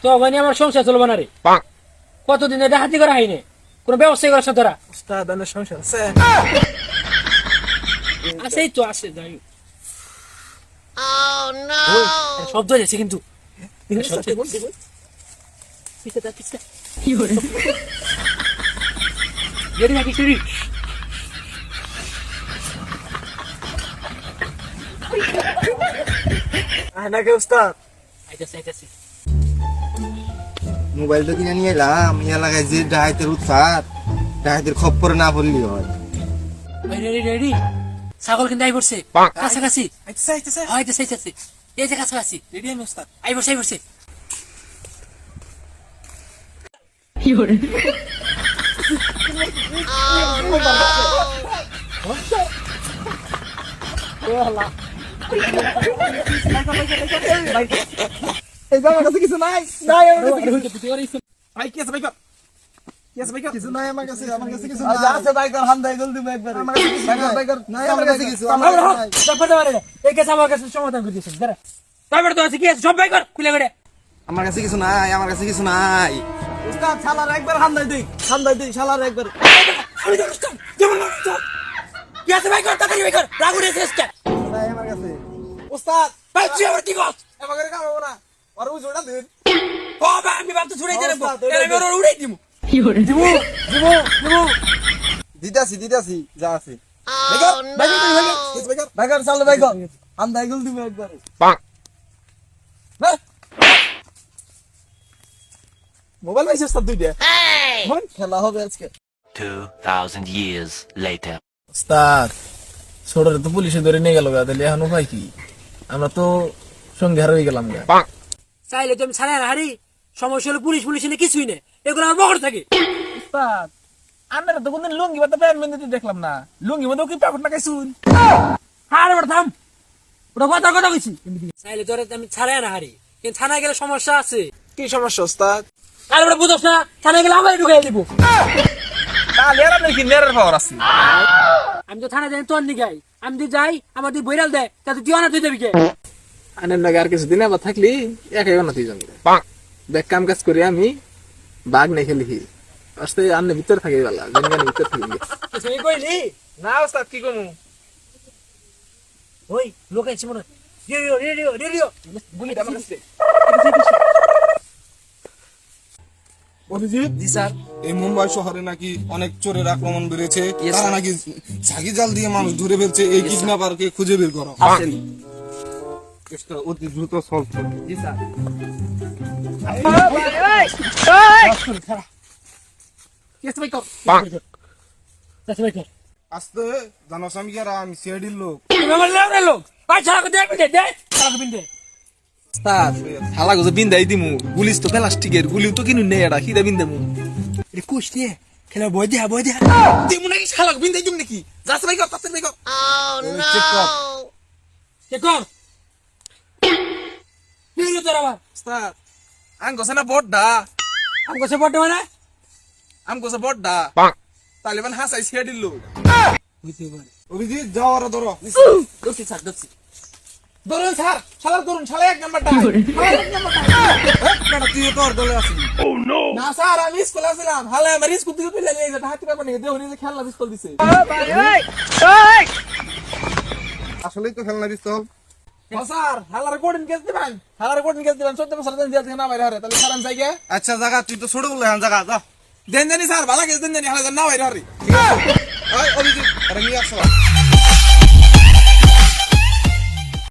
তো মানে আমার সংসার চলবে না রে। কতদিন ডাকাতি করা হয়নি, কোন ব্যবস্থা করছ তোরা? উস্তাদ আমার সংসার আছে। আছেই তো আছে, যাই শব্দ হয়েছে কিন্তু। রেডি নাকি শুরি? নাকি উস্তাদ? আইতাছে আইতাছে। মোবাইলটা কিনে নিয়ে এলাম, এলাকায় যে ডাহাইতের উৎপাত, ডাহাইতের খপ্পর না পড়লি হয়। Ready ready. ছাগল কিন্তু আই পড়ছে কাছাকাছি। আইতেছে আইতেছে। আইতাছে আইতাছে, এই যে কাছাকাছি। রেডি আমি উস্তাদ। আই পড়ছে আই পড়ছে। এই যে আমার কাছে কিছু নাই। নাই আমার কাছে কিছু। ভাই কি আছে ভাই কর? কি আছে ভাই কর? কিছু নাই আমার কাছে কিছু নাই। আছে ভাই কর, হাম দাই জলদি ভাই একবার। আমার কাছে কিছু নাই ভাই কর। নাই আমার কাছে কিছু। আমার এই কাছে আমার কাছে সমাধান করে দিয়েছেন। দাঁড়া, তারপরে তো আছে কি আছে সব বাই কর, খুলে করে। আমার কাছে কিছু নাই, আমার কাছে কিছু নাই। উস্তাদ শালার একবার হাম দাই দেই। হাম দাই দেই শালার একবার। কি আছে বাই কর, তাড়াতাড়ি বাই কর। রাগ উঠে চেষ্টা। নাই আমার কাছে। উস্তাদ ভাই তুই আমার কি কর? আমাকে কাম হবে না। আর ওই জোড়া দেন। ও ভাই আমি বাপ তো ছুড়াই দেব। এর আমি ওর উড়াই দিমু। দিমু দিমু দিমু। দিতাছি যা আছে। ভাই কর ভাই কর ভাই কর। ভাই কর চালো ভাই কর। হাম দাই জলদি ভাই একবার। মোবাইল পাইছিস উস্তাদ দুইটা। মন খেলা হবে আজকে। 2,000 years later. উস্তাদ ছোটরে তো পুলিশে ধরে নিয়ে গেল গা, তাহলে এখন উপায় কি? আমরা তো সঙ্গে হারিয়ে গেলাম গা। চাইলে তুমি ছাড়া না হারি। সমস্যা হলো পুলিশ পুলিশ এনে কিছুই নেই, এগুলো আমার বকর থাকে। উস্তাদ আমরা তো কোনদিন লুঙ্গি বাতা প্যান্ট মেনতে দেখলাম না। লুঙ্গি মধ্যে কি প্যাকেট না খাইছুন? হারে বড় থাম, ওটা কথা কথা কইছি। চাইলে তোরে আমি ছাড়া না হারি, কিন্তু থানায় গেলে সমস্যা আছে। কি সমস্যা উস্তাদ? আরে বড় বুঝছ না, থানায় গেলে আমারই ঢুকাই দিব। তাহলে আর নাকি নেরের পাওয়ার আছে। আমি তো থানায় যাই তোর নিগাই, আমি যদি যাই আমার তুই বইরাল দেয়, তাতে তুই অনা তুই দেবি কে? আনের নাকি আর কিছুদিন আবার থাকলি একাই বানাতেই যাবি। দেখ কাম কাজ করি আমি বাঘ নাই খেলি আসতে আন্নে ভিতর থাকি বেলা জানি ভিতর থাকি। তুই কইলি না উস্তাদ কি করবো? ওই লোক আছে মনে রেডিও রেডিও রেডিও গুলি আমার কাছে। অভিজিৎ, জি স্যার। এই মুম্বাই শহরে নাকি অনেক চোরের আক্রমণ বেড়েছে। তারা নাকি ঝাঁকি জাল দিয়ে মানুষ ধরে ফেলছে। এই কিডন্যাপারকে খুঁজে বের করো। আসেন। কেসটা অতি দ্রুত সলভ করো। জি স্যার। কি আছে ভাই কর? আচ্ছা ভাই কর। আস্তে জানোস আমি কারা? আমি সিআইডির লোক। তুমি আমার লেওরা লোক। ভাই ছাড়া দে বিন্দে দে। ছাড়া বিন্দে। উস্তাদ হালা গুজে বিন্দাই দিমু। পুলিশ তো প্লাস্টিকের গুলি তো কিনু নেই এটা খিদা বিন্দামু। এ কুস্তি খেলা বই দে বই দে। দিমু নাকি শালা বিন্দাই দিমু নাকি? যাস ভাই কর তাতে ভাই কর। চেক কর। কে কর? কি হলো তোর আবার? উস্তাদ আং গোছে না বড়ডা। আমি কইছে বড় মানে? আম গোছে বড়ডা। তালিবান হাসাই সিআইডির লোক। হইতে পারে। অভিজিৎ যাও আর ধরো। দছি স্যার দছি। ধরুন স্যার শালার ধরুন শালা এক নাম্বারটা। বেটা তুই তো আর দলে আসিস। না স্যার আমি স্কুলে আসলাম। হালে আমার স্কুল থেকে পেলে নিয়ে যেতে হাতে পারবো না। দেহ নিয়ে খেলনা স্কুল দিছে। আসলেই তো খেলনা পিস্তল। ও স্যার হালার কোডিং কেস দিবেন। হালার কোডিং কেস দিবেন 14 বছর দিন দিয়ে না বাইরে হারে। তাহলে স্যার আমি যাই গে। আচ্ছা জায়গা তুই তো ছোট বললে জায়গা যা। দেন জানি স্যার ভালো কেস দেন জানি হালা না বাইরে হারে। ঠিক আছে। অভিজিৎ, আরে নিয়ে আসো।